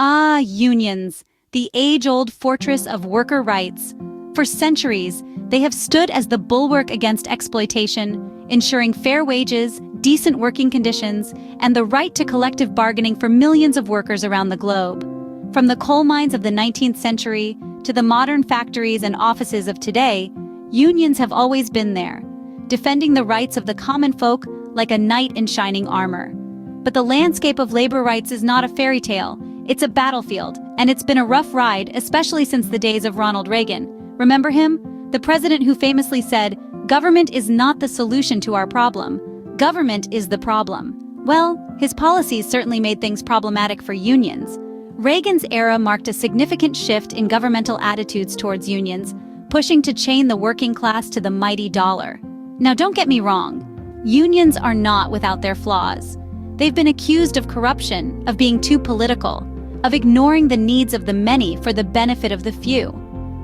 Ah, unions, the age-old fortress of worker rights. For centuries, they have stood as the bulwark against exploitation, ensuring fair wages, decent working conditions, and the right to collective bargaining for millions of workers around the globe. From the coal mines of the 19th century to the modern factories and offices of today, unions have always been there, defending the rights of the common folk like a knight in shining armor. But the landscape of labor rights is not a fairy tale. It's a battlefield, and it's been a rough ride, especially since the days of Ronald Reagan. Remember him? The president who famously said, "Government is not the solution to our problem. Government is the problem." Well, his policies certainly made things problematic for unions. Reagan's era marked a significant shift in governmental attitudes towards unions, pushing to chain the working class to the mighty dollar. Now, don't get me wrong. Unions are not without their flaws. They've been accused of corruption, of being too political, of ignoring the needs of the many for the benefit of the few.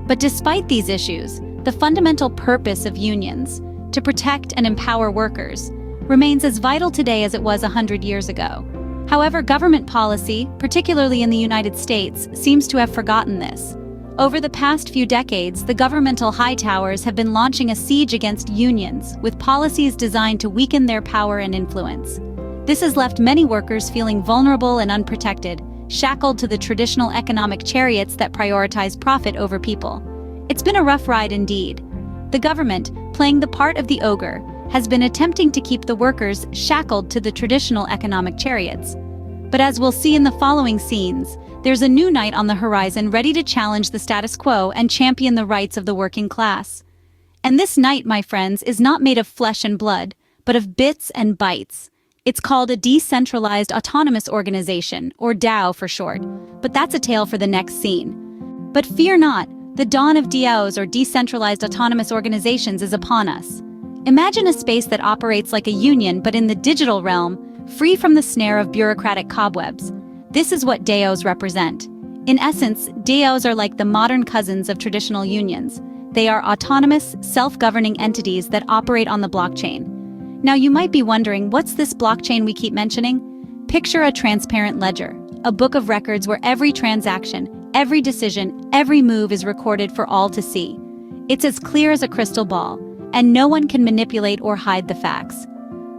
But despite these issues, the fundamental purpose of unions, to protect and empower workers, remains as vital today as it was 100 years ago. However, government policy, particularly in the United States, seems to have forgotten this. Over the past few decades, the governmental high towers have been launching a siege against unions, with policies designed to weaken their power and influence. This has left many workers feeling vulnerable and unprotected, shackled to the traditional economic chariots that prioritize profit over people. It's been a rough ride indeed. The government, playing the part of the ogre, has been attempting to keep the workers shackled to the traditional economic chariots. But as we'll see in the following scenes, there's a new knight on the horizon ready to challenge the status quo and champion the rights of the working class. And this knight, my friends, is not made of flesh and blood, but of bits and bytes. It's called a Decentralized Autonomous Organization, or DAO for short, but that's a tale for the next scene. But fear not, the dawn of DAOs, or Decentralized Autonomous Organizations, is upon us. Imagine a space that operates like a union but in the digital realm, free from the snare of bureaucratic cobwebs. This is what DAOs represent. In essence, DAOs are like the modern cousins of traditional unions. They are autonomous, self-governing entities that operate on the blockchain. Now you might be wondering, what's this blockchain we keep mentioning? Picture a transparent ledger, a book of records where every transaction, every decision, every move is recorded for all to see. It's as clear as a crystal ball, and no one can manipulate or hide the facts.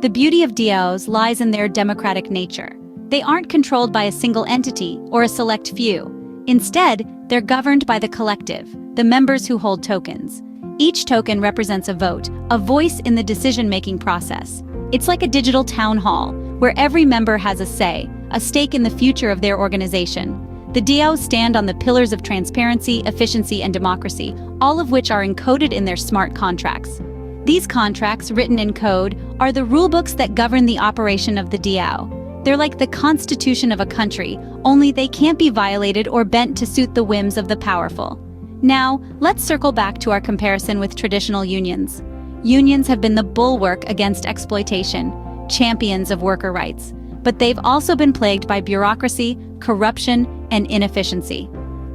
The beauty of DAOs lies in their democratic nature. They aren't controlled by a single entity or a select few. Instead, they're governed by the collective, the members who hold tokens. Each token represents a vote, a voice in the decision-making process. It's like a digital town hall, where every member has a say, a stake in the future of their organization. The DAOs stand on the pillars of transparency, efficiency, and democracy, all of which are encoded in their smart contracts. These contracts, written in code, are the rulebooks that govern the operation of the DAO. They're like the constitution of a country, only they can't be violated or bent to suit the whims of the powerful. Now, let's circle back to our comparison with traditional unions. Unions have been the bulwark against exploitation, champions of worker rights, but they've also been plagued by bureaucracy, corruption, and inefficiency.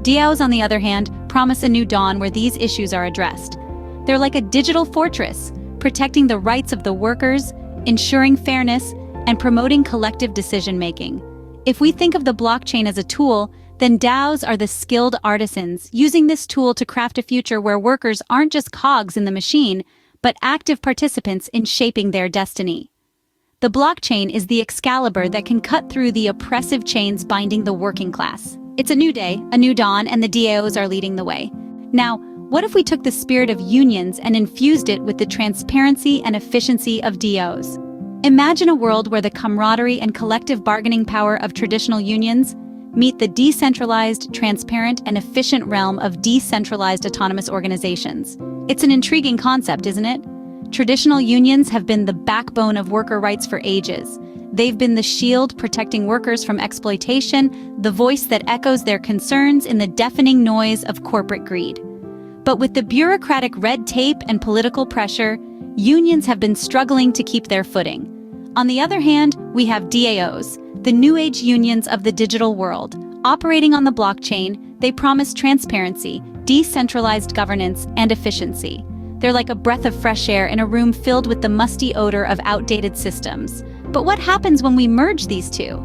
DAOs, on the other hand, promise a new dawn where these issues are addressed. They're like a digital fortress, protecting the rights of the workers, ensuring fairness, and promoting collective decision-making. If we think of the blockchain as a tool, then DAOs are the skilled artisans using this tool to craft a future where workers aren't just cogs in the machine, but active participants in shaping their destiny. The blockchain is the Excalibur that can cut through the oppressive chains binding the working class. It's a new day, a new dawn, and the DAOs are leading the way. Now, what if we took the spirit of unions and infused it with the transparency and efficiency of DAOs? Imagine a world where the camaraderie and collective bargaining power of traditional unions meet the decentralized, transparent, and efficient realm of decentralized autonomous organizations. It's an intriguing concept, isn't it? Traditional unions have been the backbone of worker rights for ages. They've been the shield protecting workers from exploitation, the voice that echoes their concerns in the deafening noise of corporate greed. But with the bureaucratic red tape and political pressure, unions have been struggling to keep their footing. On the other hand, we have DAOs, the new age unions of the digital world. Operating on the blockchain, they promise transparency, decentralized governance, and efficiency. They're like a breath of fresh air in a room filled with the musty odor of outdated systems. But what happens when we merge these two?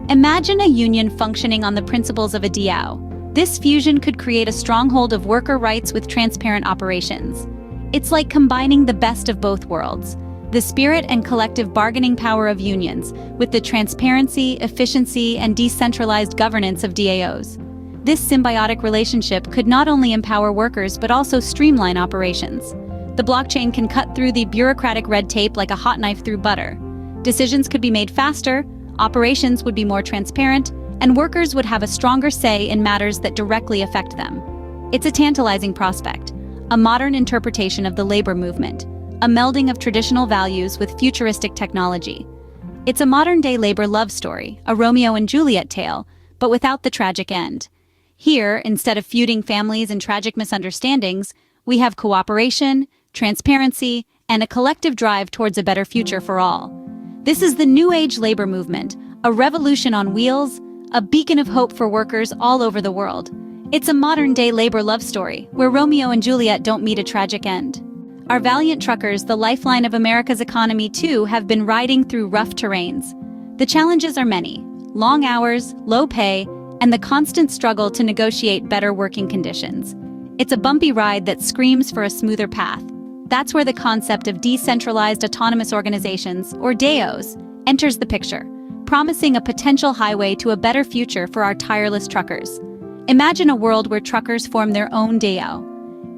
Imagine a union functioning on the principles of a DAO. This fusion could create a stronghold of worker rights with transparent operations. It's like combining the best of both worlds, the spirit and collective bargaining power of unions with the transparency, efficiency, and decentralized governance of DAOs. This symbiotic relationship could not only empower workers but also streamline operations. The blockchain can cut through the bureaucratic red tape like a hot knife through butter. Decisions could be made faster, operations would be more transparent, and workers would have a stronger say in matters that directly affect them. It's a tantalizing prospect, a modern interpretation of the labor movement, a melding of traditional values with futuristic technology. It's a modern-day labor love story, a Romeo and Juliet tale, but without the tragic end. Here, instead of feuding families and tragic misunderstandings, we have cooperation, transparency, and a collective drive towards a better future for all. This is the New Age labor movement, a revolution on wheels, a beacon of hope for workers all over the world. It's a modern-day labor love story, where Romeo and Juliet don't meet a tragic end. Our valiant truckers, the lifeline of America's economy too, have been riding through rough terrains. The challenges are many: long hours, low pay, and the constant struggle to negotiate better working conditions. It's a bumpy ride that screams for a smoother path. That's where the concept of decentralized autonomous organizations, or DAOs, enters the picture, promising a potential highway to a better future for our tireless truckers. Imagine a world where truckers form their own DAO.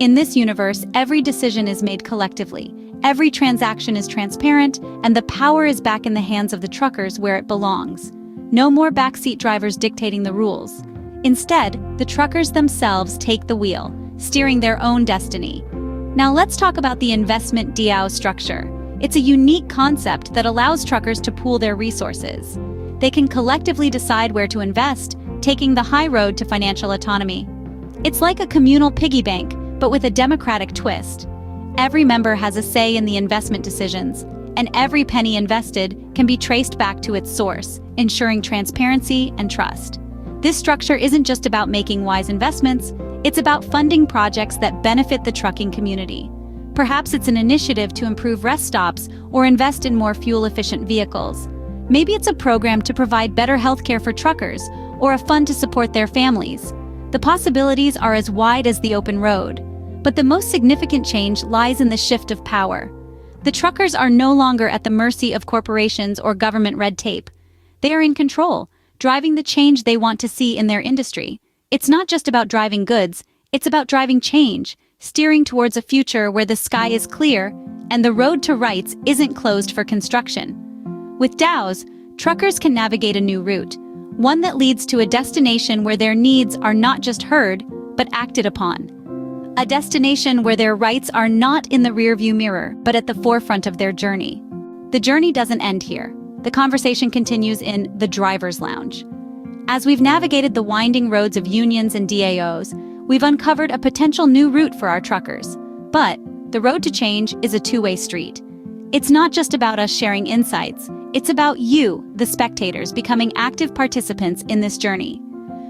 In this universe, every decision is made collectively, every transaction is transparent, and the power is back in the hands of the truckers where it belongs. No more backseat drivers dictating the rules. Instead, the truckers themselves take the wheel, steering their own destiny. Now let's talk about the investment DAO structure. It's a unique concept that allows truckers to pool their resources. They can collectively decide where to invest, taking the high road to financial autonomy. It's like a communal piggy bank, but with a democratic twist. Every member has a say in the investment decisions, and every penny invested can be traced back to its source, ensuring transparency and trust. This structure isn't just about making wise investments, it's about funding projects that benefit the trucking community. Perhaps it's an initiative to improve rest stops or invest in more fuel-efficient vehicles. Maybe it's a program to provide better healthcare for truckers or a fund to support their families. The possibilities are as wide as the open road. But the most significant change lies in the shift of power. The truckers are no longer at the mercy of corporations or government red tape. They are in control, driving the change they want to see in their industry. It's not just about driving goods, it's about driving change, steering towards a future where the sky is clear and the road to rights isn't closed for construction. With DAOs, truckers can navigate a new route, one that leads to a destination where their needs are not just heard, but acted upon. A destination where their rights are not in the rearview mirror, but at the forefront of their journey. The journey doesn't end here. The conversation continues in the driver's lounge. As we've navigated the winding roads of unions and DAOs, we've uncovered a potential new route for our truckers. But the road to change is a two-way street. It's not just about us sharing insights, it's about you, the spectators, becoming active participants in this journey.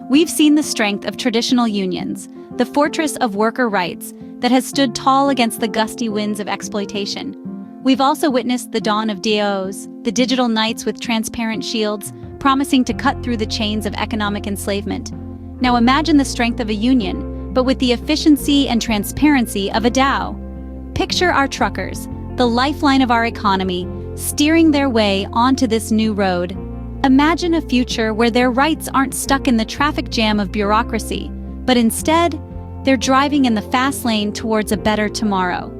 We've seen the strength of traditional unions, the fortress of worker rights that has stood tall against the gusty winds of exploitation. We've also witnessed the dawn of DAOs, the digital knights with transparent shields, promising to cut through the chains of economic enslavement. Now imagine the strength of a union, but with the efficiency and transparency of a DAO. Picture our truckers, the lifeline of our economy, steering their way onto this new road. Imagine a future where their rights aren't stuck in the traffic jam of bureaucracy, but instead, they're driving in the fast lane towards a better tomorrow.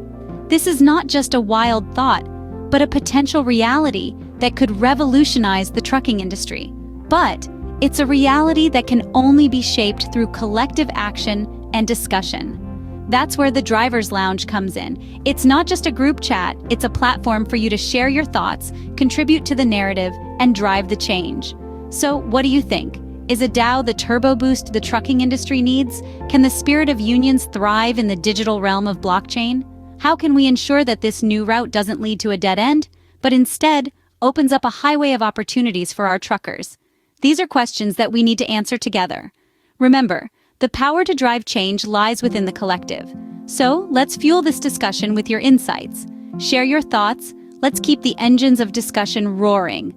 This is not just a wild thought, but a potential reality that could revolutionize the trucking industry. But it's a reality that can only be shaped through collective action and discussion. That's where the driver's lounge comes in. It's not just a group chat, it's a platform for you to share your thoughts, contribute to the narrative, and drive the change. So, what do you think? Is a DAO the turbo boost the trucking industry needs? Can the spirit of unions thrive in the digital realm of blockchain? How can we ensure that this new route doesn't lead to a dead end, but instead opens up a highway of opportunities for our truckers? These are questions that we need to answer together. Remember, the power to drive change lies within the collective. So, let's fuel this discussion with your insights. Share your thoughts. Let's keep the engines of discussion roaring.